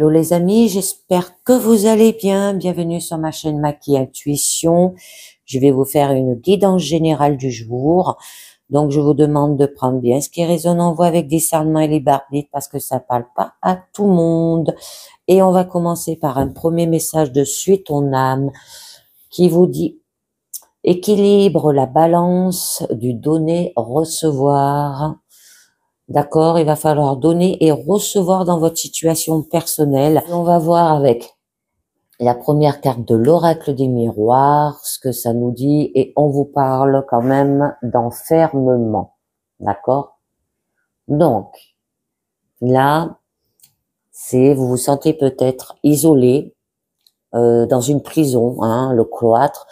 Hello les amis, j'espère que vous allez bien. Bienvenue sur ma chaîne Maki Intuition. Je vais vous faire une guidance générale du jour. Donc je vous demande de prendre bien ce qui résonne en vous avec discernement et liberté parce que ça parle pas à tout le monde. Et on va commencer par un premier message de Suis ton âme qui vous dit: équilibre la balance du donner-recevoir. D'accord, il va falloir donner et recevoir dans votre situation personnelle. Et on va voir avec la première carte de l'oracle des miroirs ce que ça nous dit, et on vous parle quand même d'enfermement. D'accord? Donc, là, vous vous sentez peut-être isolé dans une prison, hein, le cloître,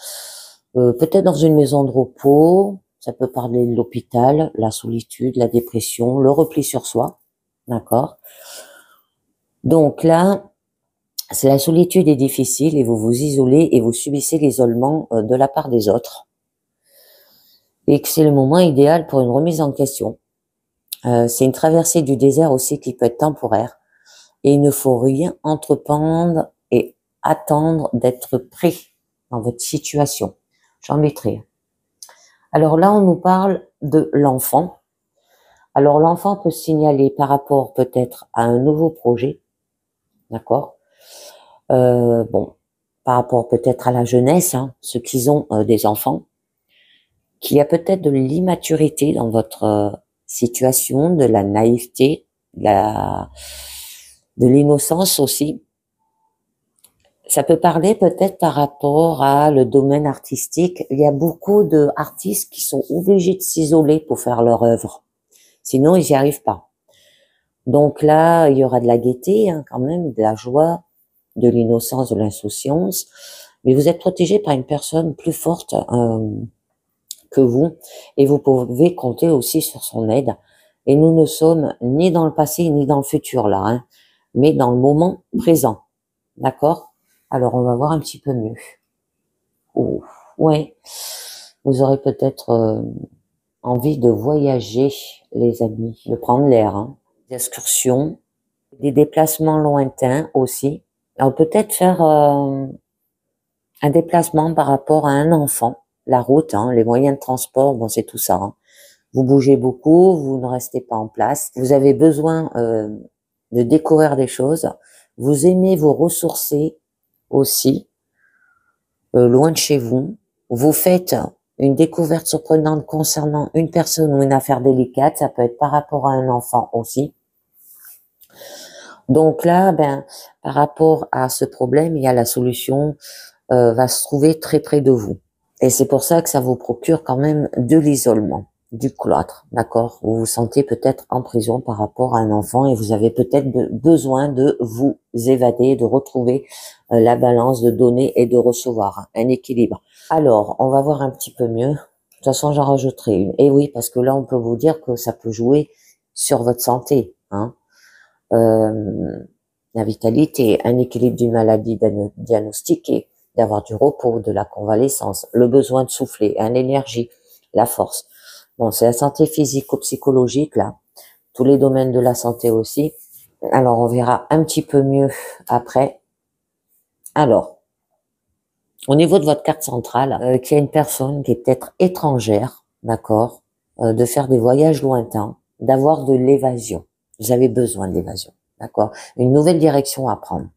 peut-être dans une maison de repos. Ça peut parler de l'hôpital, la solitude, la dépression, le repli sur soi. D'accord? Donc là, la solitude est difficile et vous vous isolez et vous subissez l'isolement de la part des autres. Et que c'est le moment idéal pour une remise en question. C'est une traversée du désert aussi qui peut être temporaire. Et il ne faut rien entreprendre et attendre d'être prêt dans votre situation. J'en mettrai. Alors là, on nous parle de l'enfant. Alors l'enfant peut signaler par rapport peut-être à un nouveau projet. D'accord? Bon, par rapport peut-être à la jeunesse, hein, ceux qui ont des enfants, qu'il y a peut-être de l'immaturité dans votre situation, de la naïveté, de l'innocence aussi. Ça peut parler peut-être par rapport à le domaine artistique. Il y a beaucoup d'artistes qui sont obligés de s'isoler pour faire leur œuvre. Sinon, ils n'y arrivent pas. Donc là, il y aura de la gaieté, hein, quand même, de la joie, de l'innocence, de l'insouciance. Mais vous êtes protégé par une personne plus forte que vous, et vous pouvez compter aussi sur son aide. Et nous ne sommes ni dans le passé ni dans le futur là, hein, mais dans le moment présent. D'accord? Alors on va voir un petit peu mieux. Oh, ouais. Vous aurez peut-être envie de voyager, les amis, de prendre l'air, hein. Des excursions, des déplacements lointains aussi. Alors peut-être faire un déplacement par rapport à un enfant. La route, hein, les moyens de transport, bon, c'est tout ça, hein. Vous bougez beaucoup, vous ne restez pas en place. Vous avez besoin de découvrir des choses. Vous aimez vous ressourcer aussi, loin de chez vous. Vous faites une découverte surprenante concernant une personne ou une affaire délicate. Ça peut être par rapport à un enfant aussi. Donc là, par rapport à ce problème, il y a la solution va se trouver très près de vous. Et c'est pour ça que ça vous procure quand même de l'isolement, du cloître, d'accord? Vous vous sentez peut-être en prison par rapport à un enfant et vous avez peut-être besoin de vous évader, de retrouver la balance de donner et de recevoir, un équilibre. Alors, on va voir un petit peu mieux. De toute façon, j'en rajouterai une. Et oui, parce que là, on peut vous dire que ça peut jouer sur votre santé, hein. La vitalité, un équilibre d'une maladie diagnostiquée, d'avoir du repos, de la convalescence, le besoin de souffler, l'énergie, la force. Bon, c'est la santé physico-psychologique, là. Tous les domaines de la santé aussi. Alors, on verra un petit peu mieux après. Alors, au niveau de votre carte centrale, qu'il y a une personne qui est peut-être étrangère, d'accord, de faire des voyages lointains, d'avoir de l'évasion. Vous avez besoin de l'évasion, d'accord? Une nouvelle direction à prendre.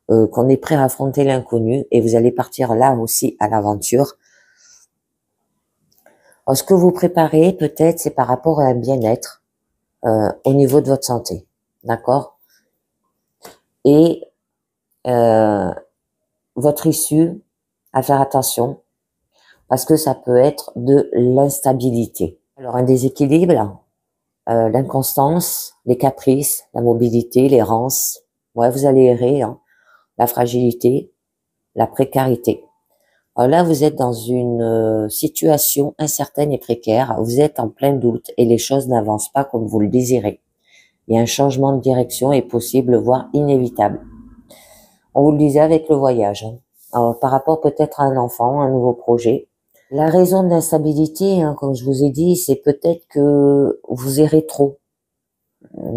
Qu'on est prêt à affronter l'inconnu et vous allez partir là aussi à l'aventure. Ce que vous préparez peut-être c'est par rapport à un bien-être au niveau de votre santé, d'accord? Et votre issue, à faire attention parce que ça peut être de l'instabilité. Alors un déséquilibre, l'inconstance, les caprices, la mobilité, l'errance. Ouais, vous allez errer, hein. La fragilité, la précarité. Alors là, vous êtes dans une situation incertaine et précaire. Vous êtes en plein doute et les choses n'avancent pas comme vous le désirez. Et un changement de direction est possible, voire inévitable. On vous le disait avec le voyage, hein. Alors, par rapport peut-être à un enfant, un nouveau projet. La raison de l'instabilité, hein, comme je vous ai dit, c'est peut-être que vous errez trop.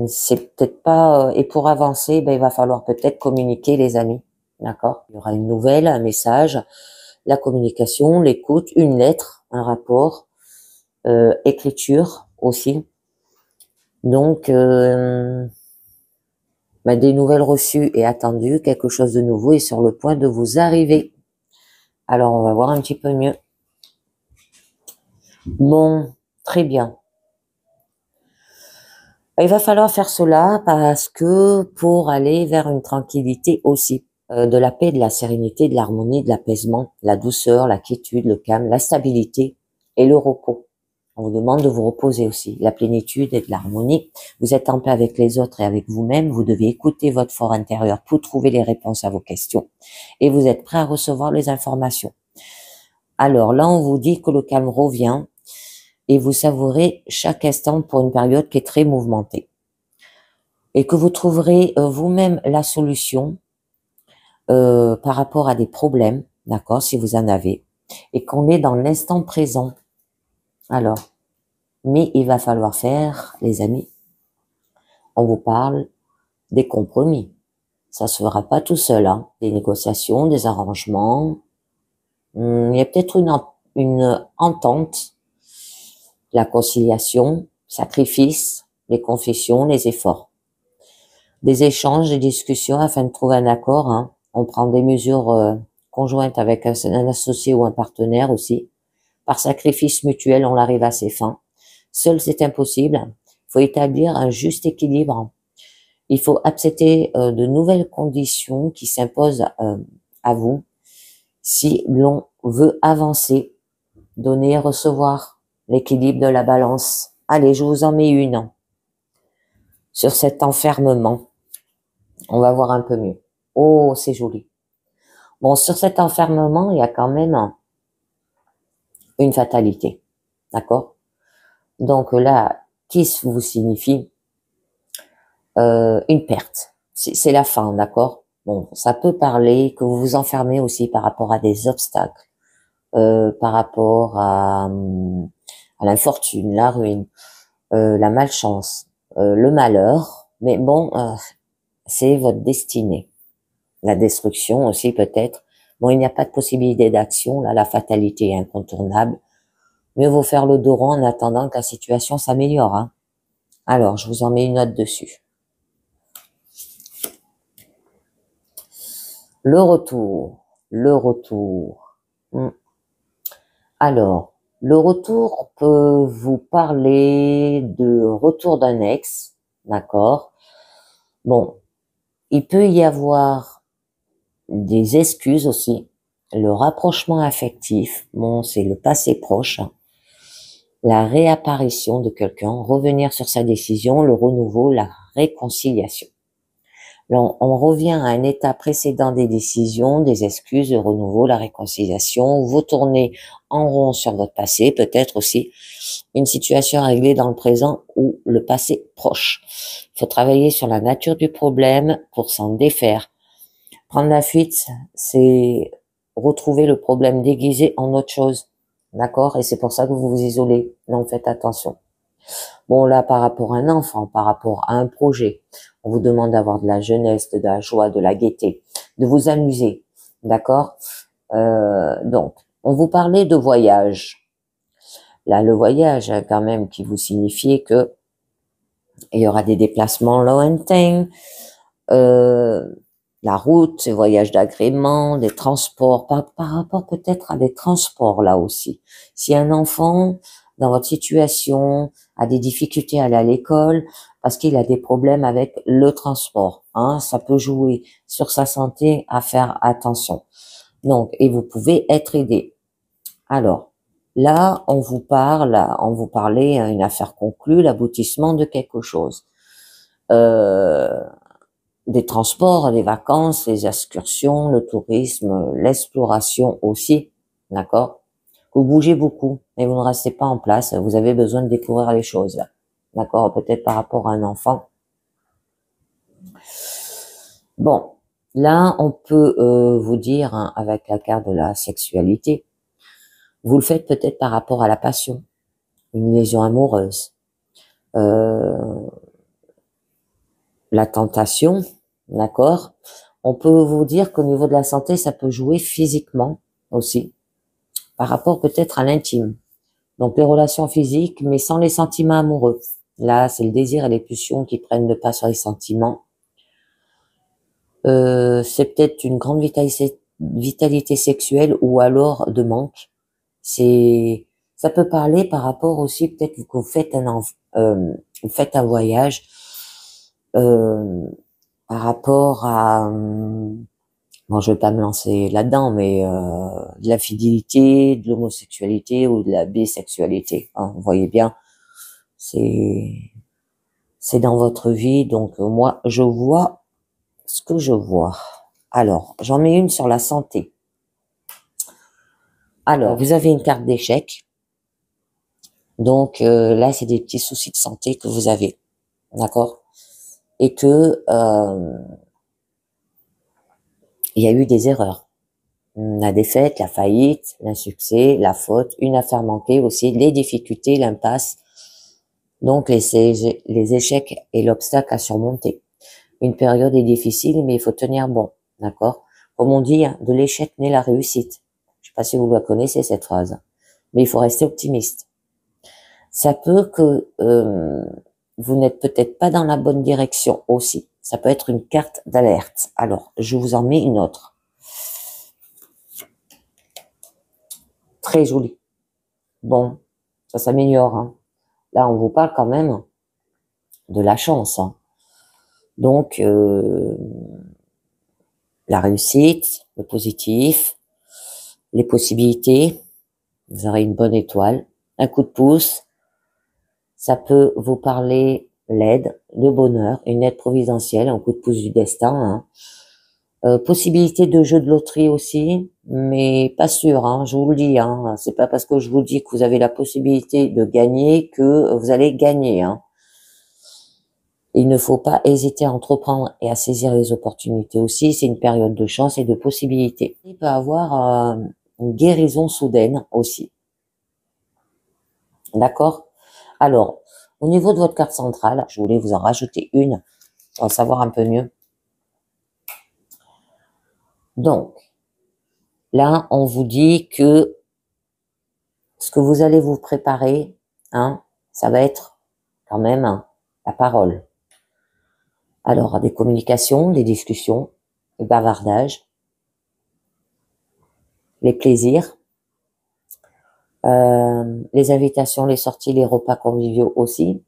C'est peut-être pas... et pour avancer, ben, il va falloir peut-être communiquer, les amis. D'accord? Il y aura une nouvelle, un message, la communication, l'écoute, une lettre, un rapport, écriture aussi. Donc, ben, des nouvelles reçues et attendues, quelque chose de nouveau est sur le point de vous arriver. Alors, on va voir un petit peu mieux. Bon, très bien. Il va falloir faire cela parce que pour aller vers une tranquillité aussi, de la paix, de la sérénité, de l'harmonie, de l'apaisement, la douceur, la quiétude, le calme, la stabilité et le repos. On vous demande de vous reposer aussi, la plénitude et de l'harmonie. Vous êtes en paix avec les autres et avec vous-même. Vous devez écouter votre fort intérieur pour trouver les réponses à vos questions. Et vous êtes prêt à recevoir les informations. Alors là, on vous dit que le calme revient et vous savourez chaque instant pour une période qui est très mouvementée. Et que vous trouverez vous-même la solution par rapport à des problèmes, d'accord, si vous en avez, et qu'on est dans l'instant présent. Alors, mais il va falloir faire, les amis, on vous parle des compromis. Ça se fera pas tout seul, hein. Des négociations, des arrangements. Il y a peut-être une entente, la conciliation, sacrifice, les confessions, les efforts. Des échanges, des discussions afin de trouver un accord, hein. On prend des mesures conjointes avec un associé ou un partenaire aussi. Par sacrifice mutuel, on arrive à ses fins. Seul, c'est impossible. Il faut établir un juste équilibre. Il faut accepter de nouvelles conditions qui s'imposent à vous si l'on veut avancer, donner et recevoir, l'équilibre de la balance. Allez, je vous en mets une. Sur cet enfermement, on va voir un peu mieux. Oh, c'est joli. Bon, sur cet enfermement, il y a quand même une fatalité. D'accord? Donc là, qui vous signifie une perte. C'est la fin, d'accord? Bon, ça peut parler que vous vous enfermez aussi par rapport à des obstacles, par rapport à l'infortune, la ruine, la malchance, le malheur. Mais bon, c'est votre destinée. La destruction aussi peut-être. Bon, il n'y a pas de possibilité d'action. Là, la fatalité est incontournable. Mieux vaut faire le dos rond en attendant que la situation s'améliore, hein. Alors, je vous en mets une note dessus. Le retour. Le retour. Alors, le retour peut vous parler de retour d'un ex, d'accord? Bon, il peut y avoir des excuses aussi. Le rapprochement affectif, bon, c'est le passé proche. La réapparition de quelqu'un, revenir sur sa décision, le renouveau, la réconciliation. Là, on revient à un état précédent des décisions, des excuses, le renouveau, la réconciliation. Vous tournez en rond sur votre passé, peut-être aussi une situation à régler dans le présent ou le passé proche. Il faut travailler sur la nature du problème pour s'en défaire. Prendre la fuite, c'est retrouver le problème déguisé en autre chose. D'accord? Et c'est pour ça que vous vous isolez. Donc faites attention. Bon, là, par rapport à un enfant, par rapport à un projet, on vous demande d'avoir de la jeunesse, de la joie, de la gaieté, de vous amuser. D'accord? Donc, on vous parlait de voyage. Là, le voyage, quand même, qui vous signifiait que il y aura des déplacements lointains, la route, les voyages d'agrément, des transports, par rapport peut-être à des transports là aussi. Si un enfant, dans votre situation, a des difficultés à aller à l'école, parce qu'il a des problèmes avec le transport, hein, ça peut jouer sur sa santé, à faire attention. Donc, et vous pouvez être aidé. Alors, là, on vous parlait une affaire conclue, l'aboutissement de quelque chose. Des transports, des vacances, les excursions, le tourisme, l'exploration aussi, d'accord? Vous bougez beaucoup, mais vous ne restez pas en place, vous avez besoin de découvrir les choses, d'accord? Peut-être par rapport à un enfant. Bon, là, on peut vous dire, hein, avec la carte de la sexualité, vous le faites peut-être par rapport à la passion, une liaison amoureuse, la tentation, d'accord? On peut vous dire qu'au niveau de la santé, ça peut jouer physiquement aussi, par rapport peut-être à l'intime. Donc les relations physiques, mais sans les sentiments amoureux. Là, c'est le désir et les pulsions qui prennent le pas sur les sentiments. C'est peut-être une grande vitalité sexuelle ou alors de manque. Ça peut parler par rapport aussi peut-être que vous faites vous faites un voyage euh, par rapport à bon, je vais pas me lancer là-dedans, mais de la fidélité, de l'homosexualité ou de la bisexualité. Hein, vous voyez bien, c'est c'est dans votre vie, donc moi je vois ce que je vois. Alors, j'en mets une sur la santé. Alors, vous avez une carte d'échec. Donc là, c'est des petits soucis de santé que vous avez, d'accord? Et que il y a eu des erreurs. La défaite, la faillite, l'insuccès, la faute, une affaire manquée aussi, les difficultés, l'impasse. Donc les échecs et l'obstacle à surmonter. Une période est difficile, mais il faut tenir bon, d'accord? Comme on dit, hein, de l'échec naît la réussite. Je sais pas si vous la connaissez cette phrase, mais il faut rester optimiste. Ça peut que vous n'êtes peut-être pas dans la bonne direction aussi. Ça peut être une carte d'alerte. Alors, je vous en mets une autre. Très jolie. Bon, ça s'améliore. Hein. Là, on vous parle quand même de la chance. Hein. Donc, la réussite, le positif, les possibilités. Vous aurez une bonne étoile, un coup de pouce. Ça peut vous parler l'aide, le bonheur, une aide providentielle, un coup de pouce du destin. Hein. Possibilité de jeu de loterie aussi, mais pas sûr, hein, je vous le dis. Hein, c'est pas parce que je vous dis que vous avez la possibilité de gagner que vous allez gagner. Hein. Il ne faut pas hésiter à entreprendre et à saisir les opportunités aussi. C'est une période de chance et de possibilités. Il peut avoir une guérison soudaine aussi. D'accord? Alors, au niveau de votre carte centrale, je voulais vous en rajouter une pour en savoir un peu mieux. Donc, là, on vous dit que ce que vous allez vous préparer, hein, ça va être quand même la parole. Alors, des communications, des discussions, des bavardages, les plaisirs, les invitations, les sorties, les repas conviviaux aussi,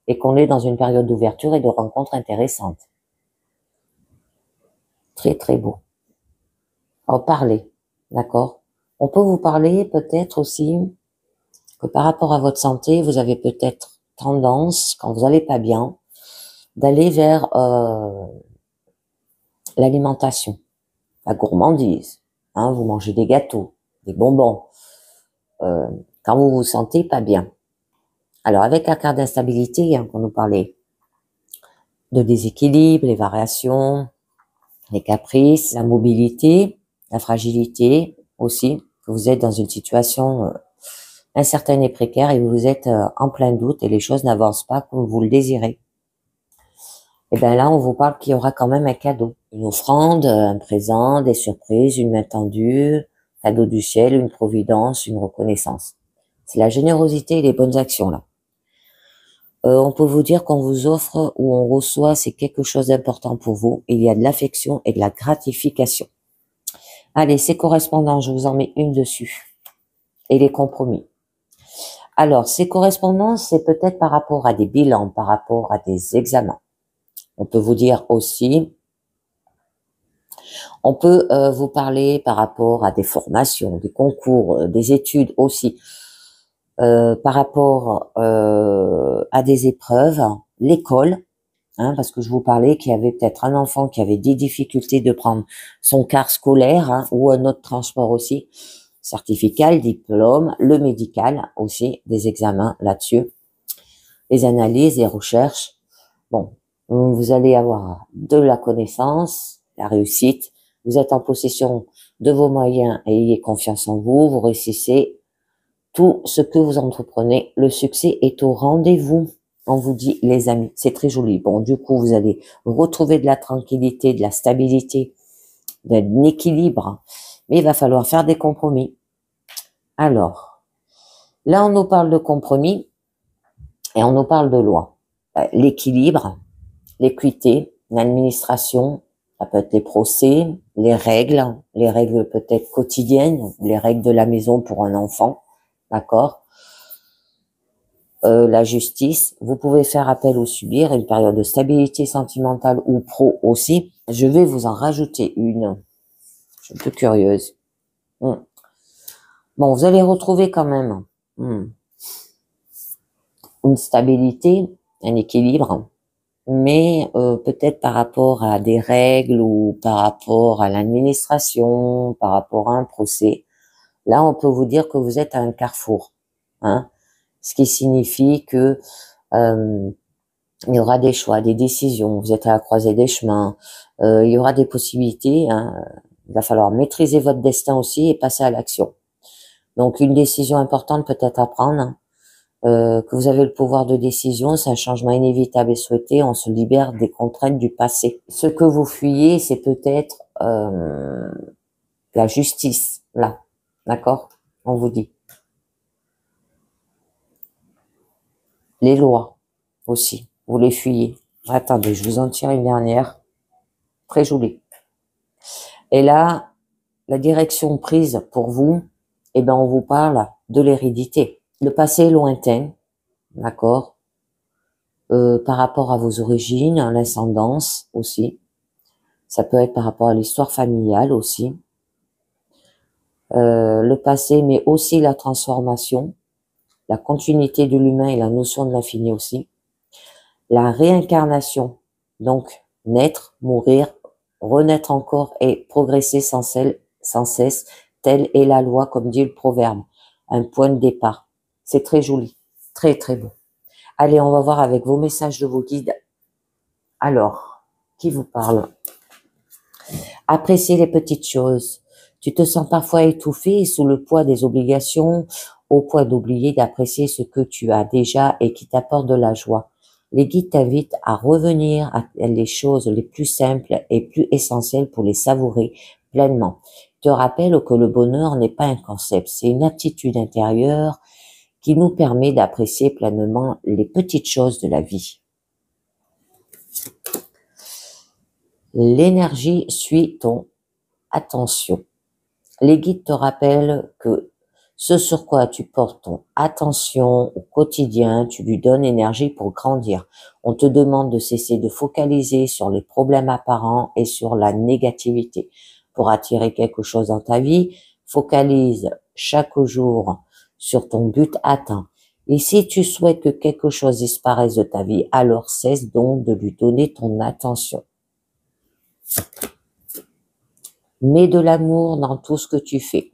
et qu'on est dans une période d'ouverture et de rencontres intéressantes. Très, très beau. En parler, d'accord? On peut vous parler peut-être aussi que par rapport à votre santé, vous avez peut-être tendance, quand vous n'allez pas bien, d'aller vers l'alimentation, la gourmandise. Hein, vous mangez des gâteaux, des bonbons, quand vous vous sentez pas bien. Alors avec la carte d'instabilité, hein, qu'on nous parlait de déséquilibre, les variations, les caprices, la mobilité, la fragilité aussi, que vous êtes dans une situation incertaine et précaire et vous êtes en plein doute et les choses n'avancent pas comme vous le désirez. Et bien là, on vous parle qu'il y aura quand même un cadeau, une offrande, un présent, des surprises, une main tendue, cadeau du ciel, une providence, une reconnaissance. C'est la générosité et les bonnes actions là. On peut vous dire qu'on vous offre ou on reçoit, c'est quelque chose d'important pour vous. Il y a de l'affection et de la gratification. Allez, c'est correspondant, je vous en mets une dessus. Et les compromis. Alors, ces correspondances, c'est peut-être par rapport à des bilans, par rapport à des examens. On peut vous dire aussi, on peut vous parler par rapport à des formations, des concours, des études aussi, par rapport à des épreuves, l'école, hein, parce que je vous parlais qu'il y avait peut-être un enfant qui avait des difficultés de prendre son car scolaire hein, ou un autre transport aussi, certificat, le diplôme, le médical aussi, des examens là-dessus, les analyses, les recherches. Bon, vous allez avoir de la connaissance, la réussite, vous êtes en possession de vos moyens et ayez confiance en vous, vous réussissez tout ce que vous entreprenez, le succès est au rendez-vous. on vous dit les amis, c'est très joli. Bon, du coup, vous allez retrouver de la tranquillité, de la stabilité, d'un équilibre, mais il va falloir faire des compromis. Alors, là, on nous parle de compromis et on nous parle de loi. L'équilibre, l'équité, l'administration, ça peut être les procès, les règles peut-être quotidiennes, les règles de la maison pour un enfant, d'accord? La justice, vous pouvez faire appel ou subir une période de stabilité sentimentale ou pro aussi. Je vais vous en rajouter une. Je suis un peu curieuse. Bon, vous allez retrouver quand même une stabilité, un équilibre, mais peut-être par rapport à des règles ou par rapport à l'administration, par rapport à un procès. Là, on peut vous dire que vous êtes à un carrefour, hein, ce qui signifie que il y aura des choix, des décisions, vous êtes à la croisée des chemins, il y aura des possibilités, hein, il va falloir maîtriser votre destin aussi et passer à l'action. Donc, une décision importante peut-être à prendre, que vous avez le pouvoir de décision, c'est un changement inévitable et souhaité, on se libère des contraintes du passé. Ce que vous fuyez, c'est peut-être la justice, là, d'accord? On vous dit. Les lois aussi, vous les fuyez. Attendez, je vous en tire une dernière, très jolie. Et là, la direction prise pour vous, eh ben, on vous parle de l'hérédité. Le passé est lointain, d'accord, par rapport à vos origines, à l'ascendance aussi. Ça peut être par rapport à l'histoire familiale aussi. Le passé, mais aussi la transformation, la continuité de l'humain et la notion de l'infini aussi. La réincarnation, donc naître, mourir, renaître encore et progresser sans cesse, telle est la loi, comme dit le proverbe. Un point de départ. C'est très joli, très très beau. Allez, on va voir avec vos messages de vos guides. Alors, qui vous parle? Appréciez les petites choses. Tu te sens parfois étouffé sous le poids des obligations, au point d'oublier d'apprécier ce que tu as déjà et qui t'apporte de la joie. Les guides t'invitent à revenir à les choses les plus simples et plus essentielles pour les savourer pleinement. Te rappelle que le bonheur n'est pas un concept, c'est une attitude intérieure qui nous permet d'apprécier pleinement les petites choses de la vie. L'énergie suit ton attention. Les guides te rappellent que ce sur quoi tu portes ton attention au quotidien, tu lui donnes énergie pour grandir. On te demande de cesser de focaliser sur les problèmes apparents et sur la négativité. Pour attirer quelque chose dans ta vie, focalise chaque jour sur ton but atteint. Et si tu souhaites que quelque chose disparaisse de ta vie, alors cesse donc de lui donner ton attention. Mets de l'amour dans tout ce que tu fais.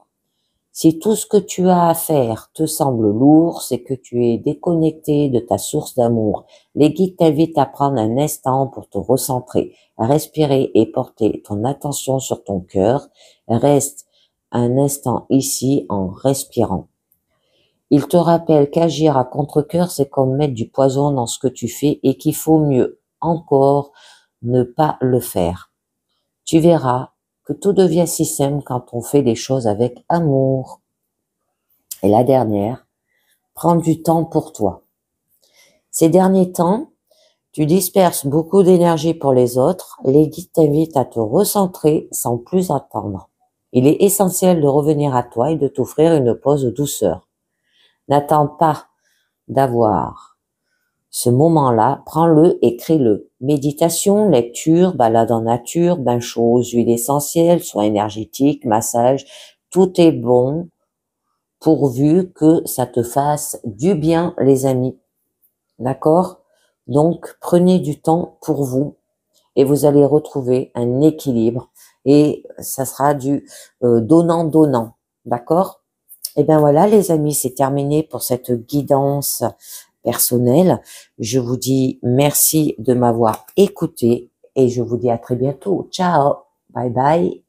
Si tout ce que tu as à faire te semble lourd, c'est que tu es déconnecté de ta source d'amour. Les guides t'invitent à prendre un instant pour te recentrer, respirer et porter ton attention sur ton cœur. Reste un instant ici en respirant. Ils te rappellent qu'agir à contre-cœur, c'est comme mettre du poison dans ce que tu fais et qu'il faut mieux encore ne pas le faire. Tu verras que tout devient si simple quand on fait les choses avec amour. Et la dernière, prends du temps pour toi. Ces derniers temps, tu disperses beaucoup d'énergie pour les autres. Les guides t'invitent à te recentrer sans plus attendre. Il est essentiel de revenir à toi et de t'offrir une pause de douceur. N'attends pas d'avoir ce moment-là, prends-le et crée-le. Méditation, lecture, balade en nature, bain chaud aux huiles essentielles, soins énergétiques, massage, tout est bon pourvu que ça te fasse du bien, les amis. D'accord? Donc, prenez du temps pour vous et vous allez retrouver un équilibre et ça sera du donnant-donnant. D'accord? Et bien voilà, les amis, c'est terminé pour cette guidance personnelle. Je vous dis merci de m'avoir écouté et je vous dis à très bientôt. Ciao, bye bye.